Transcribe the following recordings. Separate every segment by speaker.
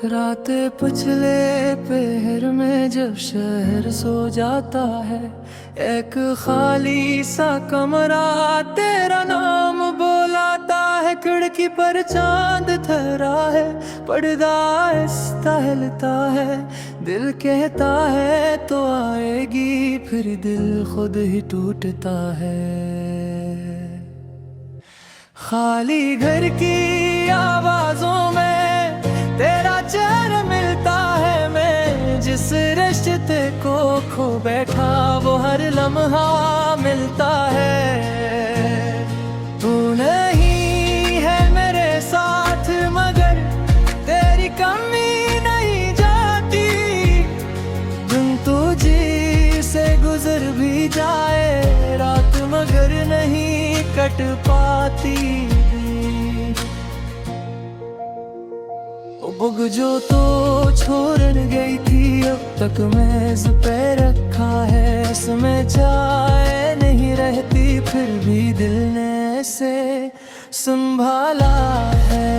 Speaker 1: रातें पिछले पहर में जब शहर सो जाता है, एक खाली सा कमरा तेरा नाम बुलाता है। खिड़की पर चांद ठहरा है, पर्दा आहिस्ता हिलता है। दिल कहता है तो आएगी, फिर दिल खुद ही टूटता है। खाली घर की आवाजों में तेरा चेहरा मिलता है। मैं जिस रिश्ते को खो बैठा, वो हर लम्हा मिलता है। तू नहीं है मेरे साथ, मगर तेरी कमी नहीं जाती। दिन तुझी से गुजर भी जाए, रात मगर नहीं कट पाती। बुग जो तो छोड़ गई थी, अब तक मेज पे रखा है। इसमें चाय नहीं रहती, फिर भी दिल ने से संभाला है।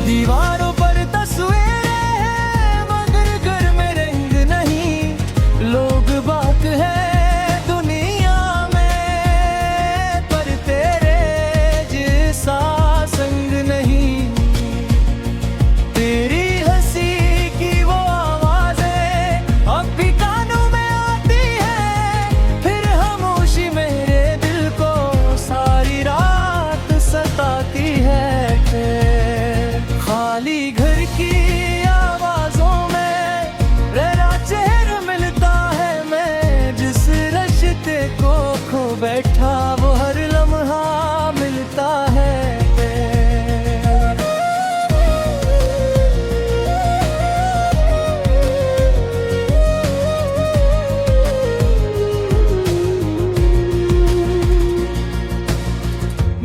Speaker 1: दीवारों पर तस्वीरें हैं, मगर घर में रंग नहीं। लोग बात है संग नहीं। तेरी हंसी की वो आवाजें अब भी कानों में आती है। फिर खामोशी मेरे दिल को सारी रात सताती है। खाली घर की आवाजों में तेरा चेहरा मिलता है। मैं जिस रिश्ते को खो बैठा, वो हर लम्हा मिलता है।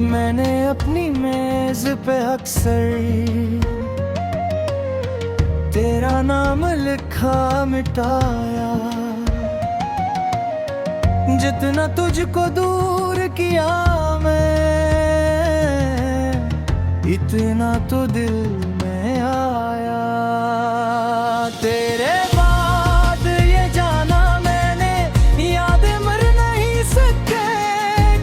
Speaker 1: मैंने अपनी मेज पे अक्सर तेरा नाम लिखा मिटाया। जितना तुझको दूर किया मैं, इतना तो दिल में आया। तेरे बाद ये जाना मैंने, यादें मर नहीं सकते।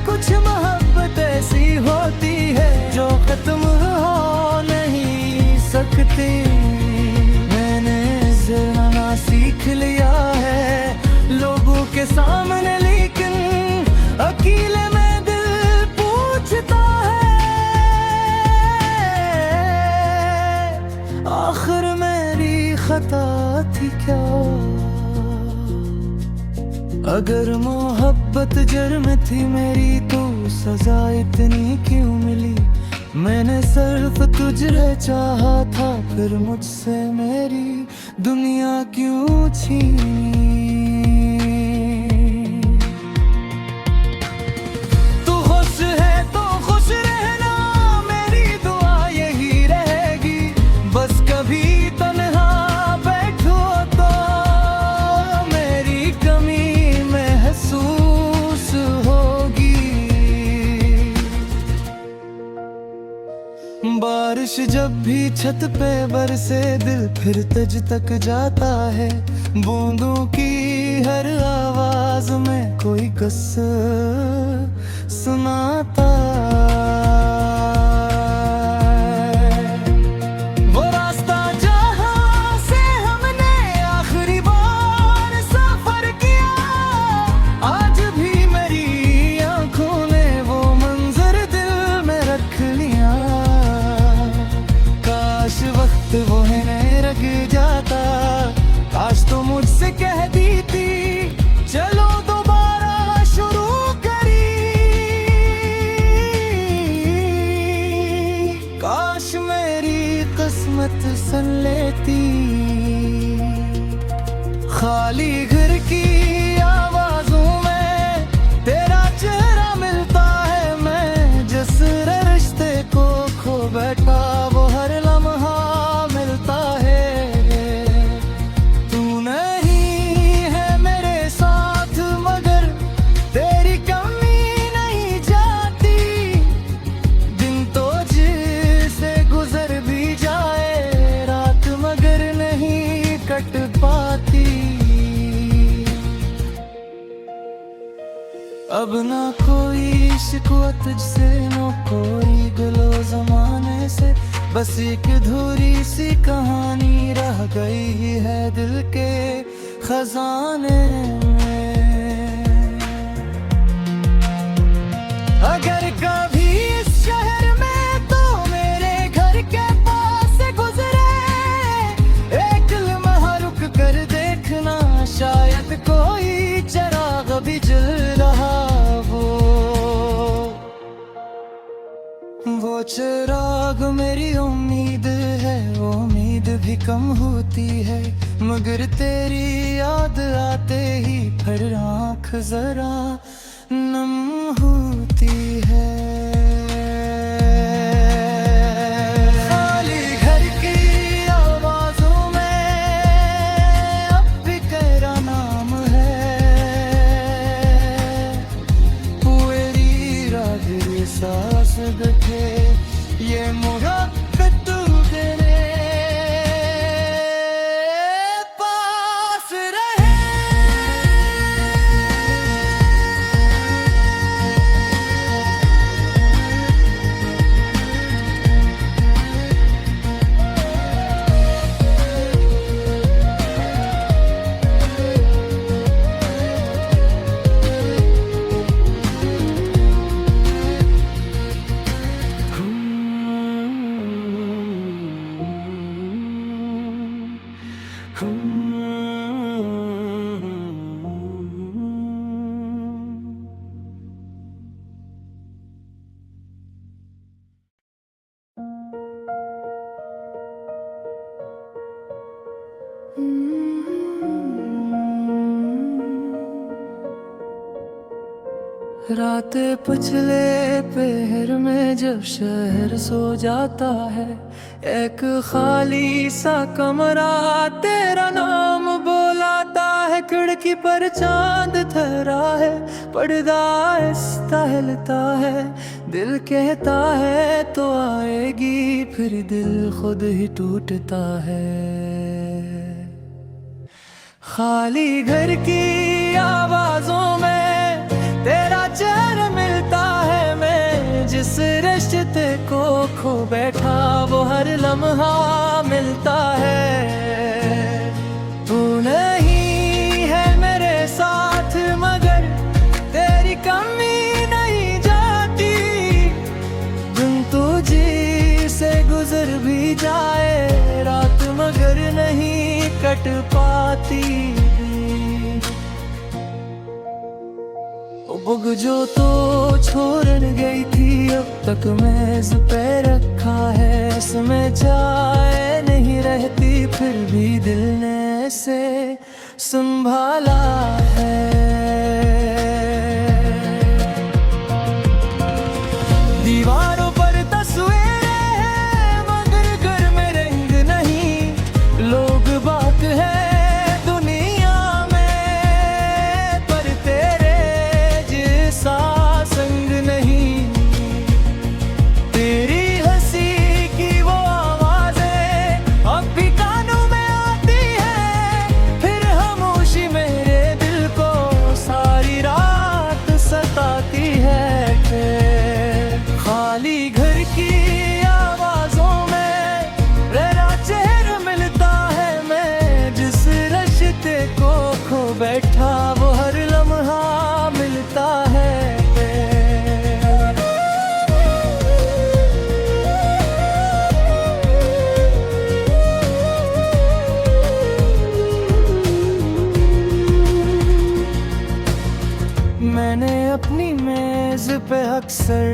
Speaker 1: कुछ मोहब्बत ऐसी होती है जो खत्म हो नहीं सकती। मैंने जरा सीख लिया है लोगों के सामने, लेकिन अकेले में दिल पूछता है। आखिर मेरी खता थी क्या? अगर मोहब्बत जुर्म थी मेरी, तो सजा इतनी क्यों मिली? मैंने सिर्फ तुझे चाहा था, फिर मुझसे मेरी दुनिया क्यों छीनी? तू खुश है तो खुश रहना, मेरी दुआ यही रहेगी। बस कभी तन्हा बैठो तो मेरी कमी महसूस होगी। बारिश जब भी छत पे बरसे, दिल फिर तुझ तक जाता है। बूंदों की हर आवाज में कोई किस्सा सुनाता है। वो रास्ता जहां से हमने आखिरी बार सफर किया, आज भी मेरी आंखों ने वो मंजर दिल में रख लिया। काश वक्त वो है रख जाता, काश तो मुझसे कह दी थी चलो दोबारा शुरू करी। काश मेरी किस्मत सन लेती। खाली घर की आवाजों में तेरा चेहरा मिलता है। मैं जिस रिश्ते को खो बैठा, वो हर लम्हा मिलता है। तू नहीं है मेरे साथ, मगर तेरी कमी नहीं जाती। दिन तो इश्क हुआ तुझसे नो कोई दिलो जमाने से, बस एक अधूरी सी कहानी रह गई है दिल के खजाने में। अगर कभी इस शहर में तो मेरे घर के पास से गुजरे, एक लम्हा रुक कर देखना, शायद कोई चिराग भी जल रहा वो चिराग मेरी उम्मीद है। वो उम्मीद भी कम होती है, मगर तेरी याद आते ही फिर आँख जरा नम होती है। खाली घर की आवाजों में अब भी तेरा नाम है, पूरी रात ये सांस बैठे ये मुहब्बत तू तेरे पास रहे। रातें पिछले पहर में जब शहर सो जाता है, एक खाली सा कमरा तेरा नाम बुलाता है। खिड़की पर चांद ठहरा है, पर्दा आहिस्ता हिलता है, दिल कहता है तो आएगी, फिर दिल खुद ही टूटता है। खाली घर की आवाजों में तेरा चेहरा मिलता है, मैं जिस रिश्ते को खो बैठा वो हर लम्हा मिलता है। तू नहीं है मेरे साथ मगर तेरी कमी नहीं जाती, दिन तुझी से गुजर भी जाए रात मगर नहीं कट पाती। बुग जो तो छोड़न गई थी अब तक मेज पे रखा है, इसमें चाय नहीं रहती फिर भी दिल ने से संभाला है। दीवारों पर तस्वीरें हैं मगर घर में रंग नहीं, लोग बात है संग नहीं। तेरी हंसी की वो आवाजें अब भी कानों में आती है, फिर खामोशी मेरे दिल को सारी रात सताती है। खाली घर की आवाजों में तेरा चेहरा मिलता है, मैं जिस रिश्ते को खो बैठा वो हर लम्हा मिलता है। मैंने अपनी मेज पे अक्सर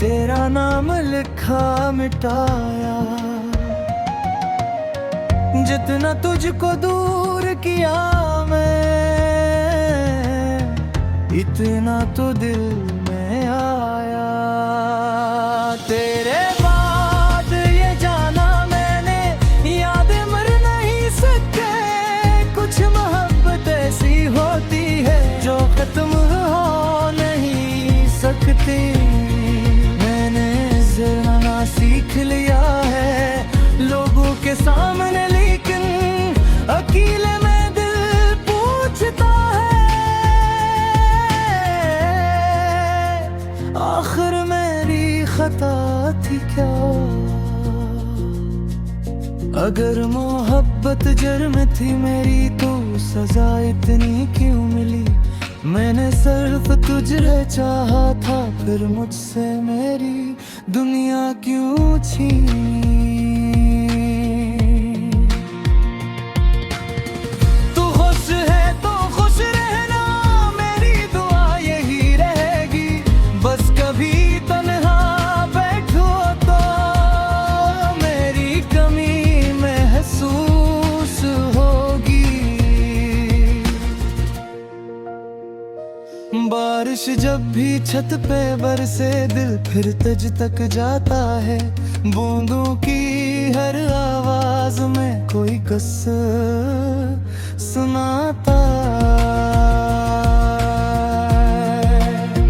Speaker 1: तेरा नाम लिखा मिटाया, जितना तुझको दूर किया मैं इतना तो दिल में आया। तेरे बाद ये जाना मैंने याद मर नहीं सकते, कुछ मोहब्बत ऐसी होती है जो खत्म हो नहीं सकती। मैंने जरा सीख लिया है लोगों के सामने, लेकिन अकेले में दिल पूछता है अगर मोहब्बत जुर्म थी मेरी तो सजा इतनी क्यों मिली। मैंने सिर्फ तुझे चाहा था, फिर मुझसे मेरी दुनिया क्यों छीनी। तू खुश है तो खुश रहना, मेरी दुआ यही रहेगी। बस कभी तन्हा बैठो तो मेरी कमी महसूस होगी। बारिश जब भी छत पे बरसे दिल फिर तुझ तक जाता है। बूंदों की हर आवाज में कोई किस्सा सुनाता है।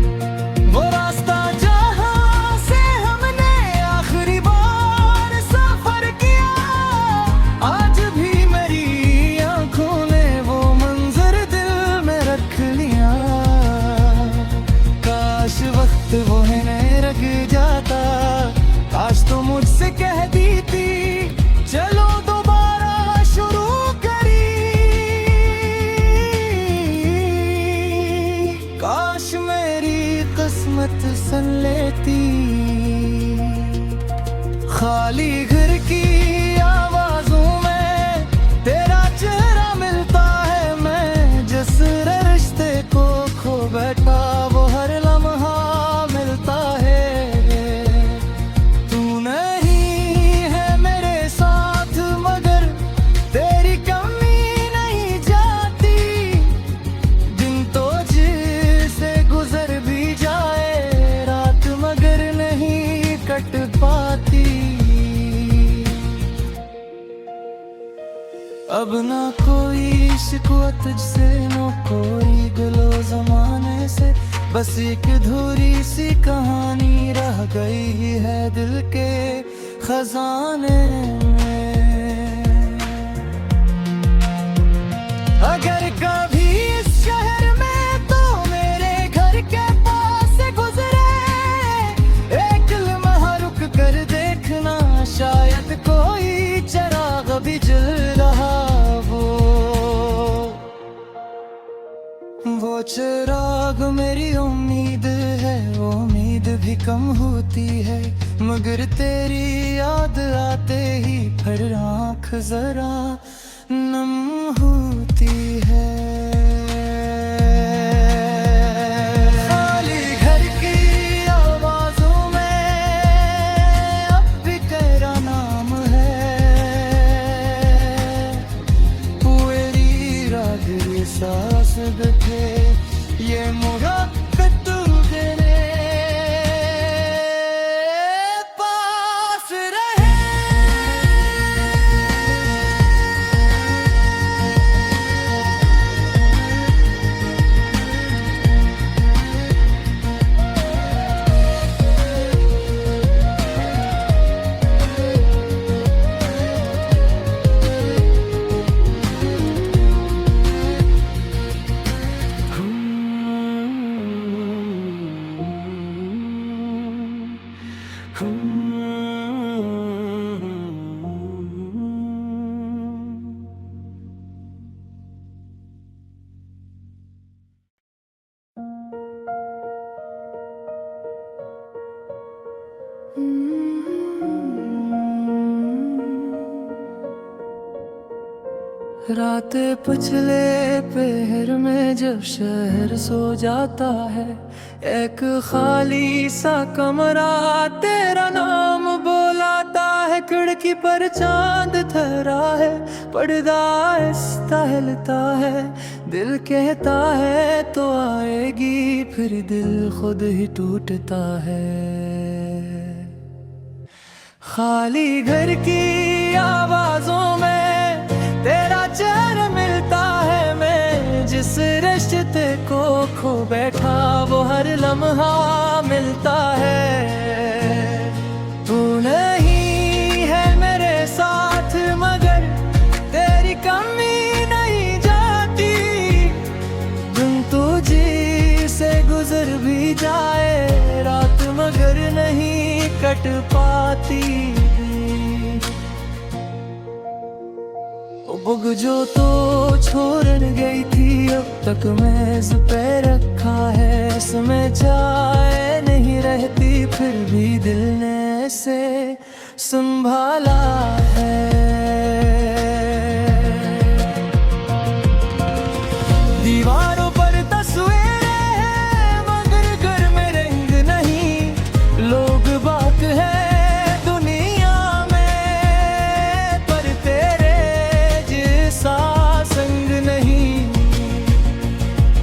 Speaker 1: वो रास्ता जहां से हमने आखिरी बार सफर किया, आज भी मेरी आंखों ने वो मंजर दिल में रख लिया। काश वक्त वो है रख जाता, काश तो मुझसे कह दी थी चलो दोबारा शुरू करी। काश मेरी किस्मत सन लेती। खाली घर की आवाजों में तेरा चेहरा मिलता है। मैं जिस रिश्ते को खो बैठा वो हर लम्हा मिलता है। तू नहीं है मेरे साथ मगर तेरी कमी नहीं जाती। दिन तो जिसे गुजर भी जाए, रात मगर नहीं कट पाती। अब ना कोई शिकवा तुझसे, नो कोई गिलो जमाने से। बस एक अधूरी सी कहानी रह गई है दिल के खजाने में। अगर कभी इस शहर में तो मेरे घर के पास से गुजरे, एक लम्हा रुक कर देखना, शायद कोई चिराग भी जल रहा। वो चिराग मेरी उम्मीद है, वो उम्मीद भी कम होती है। मगर तेरी याद आते ही फिर आँख जरा नम होती है। खाली घर की आवाजों में अब भी तेरा नाम है। पूरी रात ये सांस बैठे ये मुहब्बत देने पास रहे। रातें पिछले पहर में जब शहर सो जाता है, एक खाली सा कमरा तेरा नाम बुलाता है। खिड़की पर चांद ठहरा है, पर्दा आहिस्ता हिलता है। दिल कहता है तो आएगी, फिर दिल खुद ही टूटता है। खाली घर की आवाजों में तेरा चेहरा मिलता है। मैं जिस रिश्ते को खो बैठा वो हर लम्हा मिलता है। तू नहीं है मेरे साथ मगर तेरी कमी नहीं जाती। दिन तुझी से गुजर भी जाए, रात मगर नहीं कट पाती। जो तो छोड़न गई थी अब तक मेज पे रखा है। इसमें चाय नहीं रहती फिर भी दिल ने से संभाला है। दीवारों पर तस्वीरें हैं मगर घर में रंग नहीं। लोग बात है दुनिया में पर तेरे जैसा संग नहीं।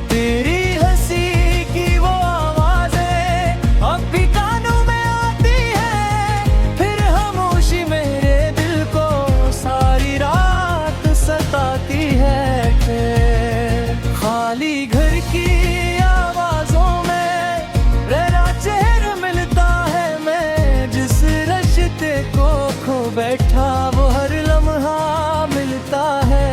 Speaker 1: तेरी हंसी की वो आवाजें अब भी कानों में आती है। फिर खामोशी मेरे दिल को सारी रात सताती है। खाली घर की आवाजों में तेरा चेहरा मिलता है। मैं जिस रिश्ते को खो बैठा वो हर लम्हा मिलता है।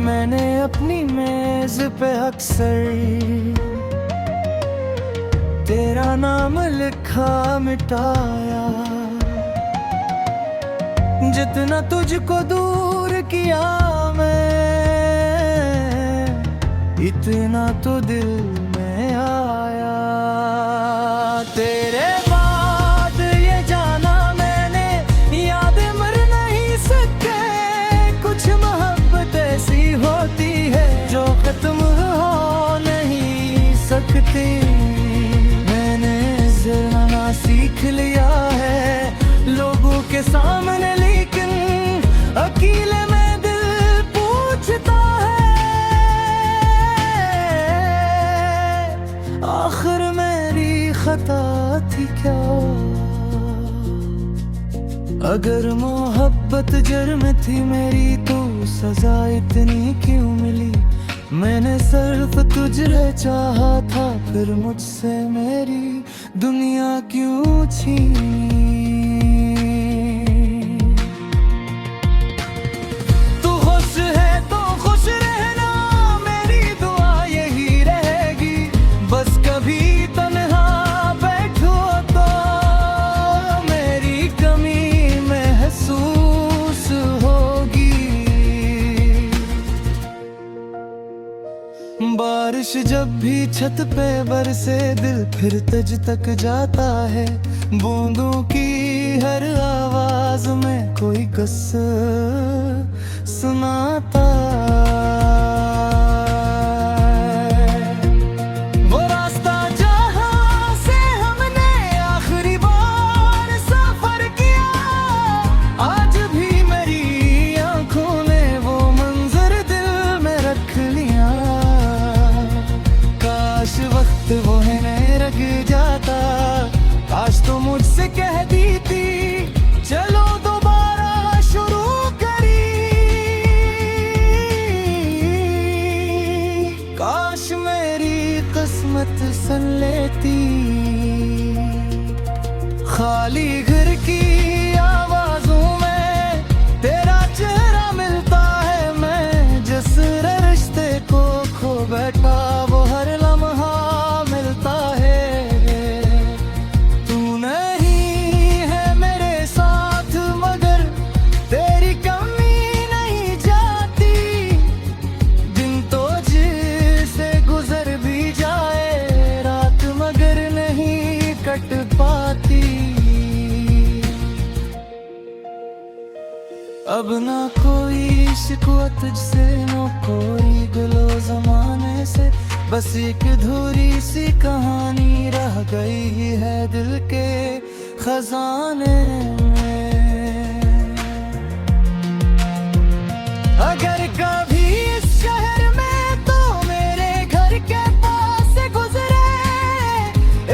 Speaker 1: मैंने अपनी मेज पे अक्सर तेरा नाम लिखा मिटाया। जितना तुझको दूर किया मैं इतना तो दिल में आया। तेरे बाद ये जाना मैंने याद मर नहीं सकते। कुछ मोहब्बत ऐसी होती है जो खत्म हो नहीं सकती। सीख लिया है लोगों के सामने लेकिन अकेले में दिल पूछता है आखिर मेरी खता थी क्या। अगर मोहब्बत जुर्म थी मेरी तो सजा इतनी क्यों मिली। मैंने सिर्फ तुझे चाहा था फिर मुझसे मेरी दुनिया क्यों छीनी। तू खुश है तो खुश रहना मेरी दुआ यही रहेगी। बस कभी तन्हा बैठो तो मेरी कमी महसूस होगी। बारिश जब भी छत पे बरसे दिल फिर तुझ तक जाता है। बूंदों की हर आवाज में कोई किस्सा सुनाता है। वो रास्ता जहां से हमने आखिरी बार सफर किया आज भी मेरी आंखों ने वो मंजर दिल में रख लिया। काश वक्त वो है नहीं रख जाता। काश तो मुझसे कह दी थी चलो दोबारा शुरू करी। काश मेरी किस्मत सन लेती। खाली घर की आवाजों में तेरा चेहरा मिलता है। मैं जिस रिश्ते को खो बैठा वो हर लम्हा मिलता है। तू नहीं है मेरे साथ मगर तेरी कमी नहीं जाती। दिन तो जिसे गुजर भी जाए रात मगर नहीं कट पाती। अब ना कोई शिकवा तुझसे न कोई गिलो जमाने से। बस एक अधूरी सी कहानी रह गई है दिल के खजाने में। अगर कभी इस शहर में तो मेरे घर के पास से गुजरे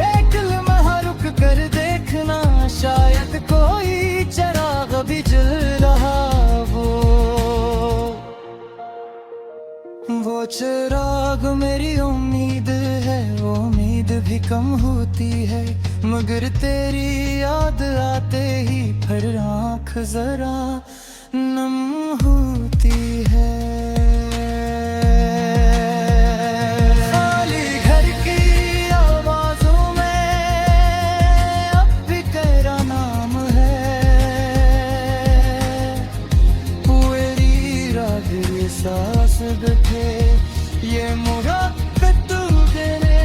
Speaker 1: एक लम्हा रुक कर देखना शायद कोई चिराग भी जल रहा। वो चिराग मेरी उम्मीद है। वो उम्मीद भी कम होती है मगर तेरी याद आते ही फिर आँख जरा नम होती है। फिर ये सांस बैठे ये मुहब्बत तेरे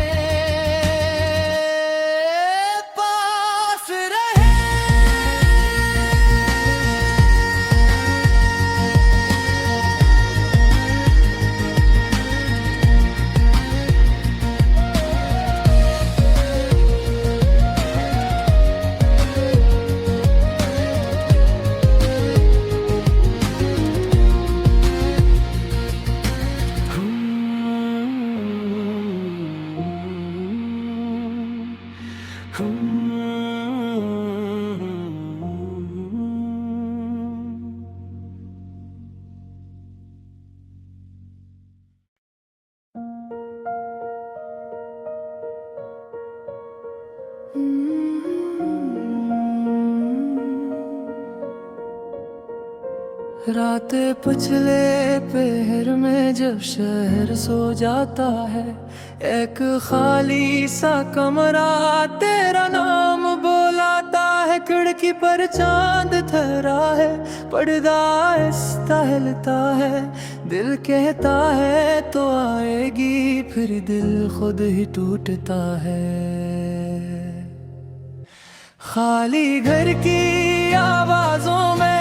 Speaker 1: पास रहे। रातें पिछले पहर में जब शहर सो जाता है, एक खाली सा कमरा तेरा नाम बुलाता है। खिड़की पर चांद ठहरा है, पर्दा आहिस्ता हिलता है, दिल कहता है तो आएगी, फिर दिल खुद ही टूटता है। खाली घर की आवाजों में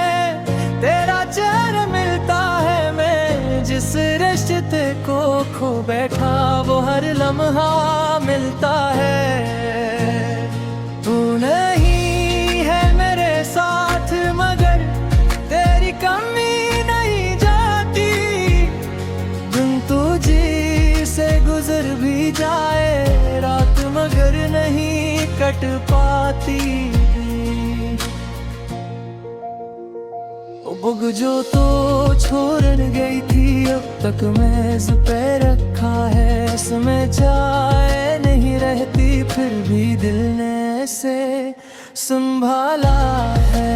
Speaker 1: तेरा चेहरा मिलता है। मैं जिस रिश्ते को खो बैठा वो हर लम्हा मिलता है। तू नहीं है मेरे साथ मगर तेरी कमी नहीं जाती। दिन तुझी से गुजर भी जाए रात मगर नहीं कट पाती। बुग जो तो छोड़ गई थी अब तक मेज पे रखा है। इसमें चाय नहीं रहती फिर भी दिल ने से संभाला है।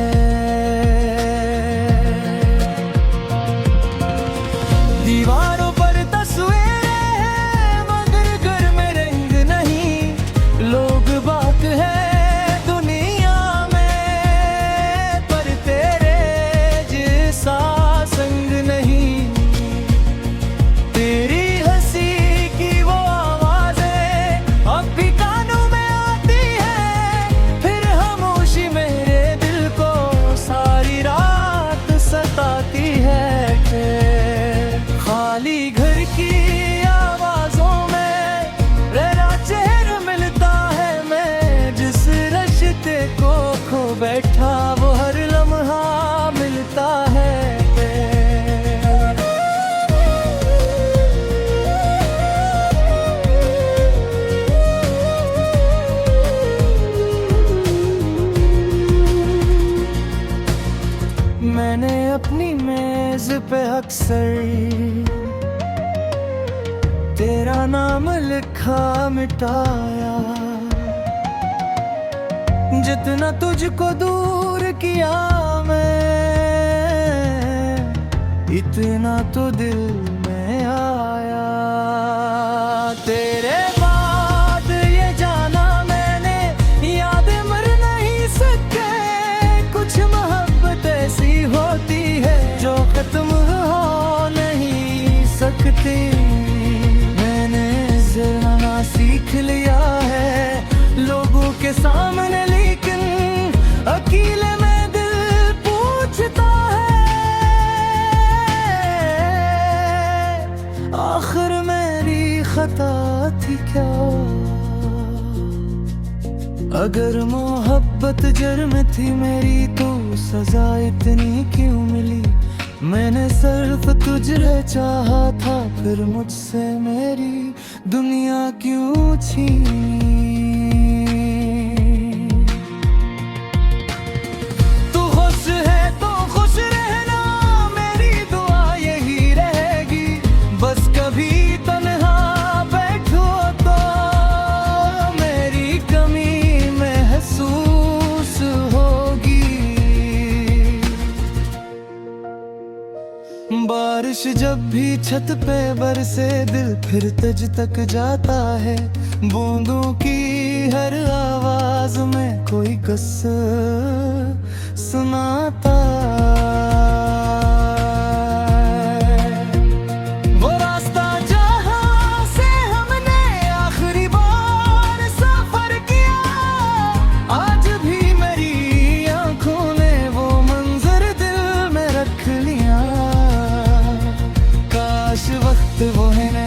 Speaker 1: दीवारों पर तस्वीरें हैं मगर घर में रंग नहीं। लोग बात है संग नहीं। तेरी हंसी की वो आवाजें अब भी कानों में आती है। फिर खामोशी मेरे दिल को सारी रात सताती है। खाली घर की आवाजों में तेरा चेहरा मिलता है। मैं जिस रिश्ते को खो बैठा वो हर लम्हा मिलता है। मैंने अपनी मेज पे अक्सर तेरा नाम लिखा मिटाया। जितना तुझको दूर किया मैं इतना तो दिल में आया। तेरे बाद ये जाना मैंने यादें मर नहीं सकते। कुछ मोहब्बत ऐसी होती है जो खत्म हो नहीं सकती। मैंने जरा सीख लिया है लोगों के सामने लेकिन अकेले में दिल पूछता है आखिर मेरी खता थी क्या। अगर मोहब्बत जुर्म थी मेरी तो सजा इतनी क्यों मिली। मैंने सिर्फ तुझे चाहा था फिर मुझसे मेरी दुनिया क्यों छीनी। तू खुश है तो खुश रहना मेरी दुआ यही रहेगी। बस कभी तन्हा बैठो तो मेरी कमी महसूस होगी। बारिश जब भी छत पे बरसे दिल फिर तुझ तक जाता है। बूंदों की हर आवाज में कोई किस्सा सुनाता है। वो है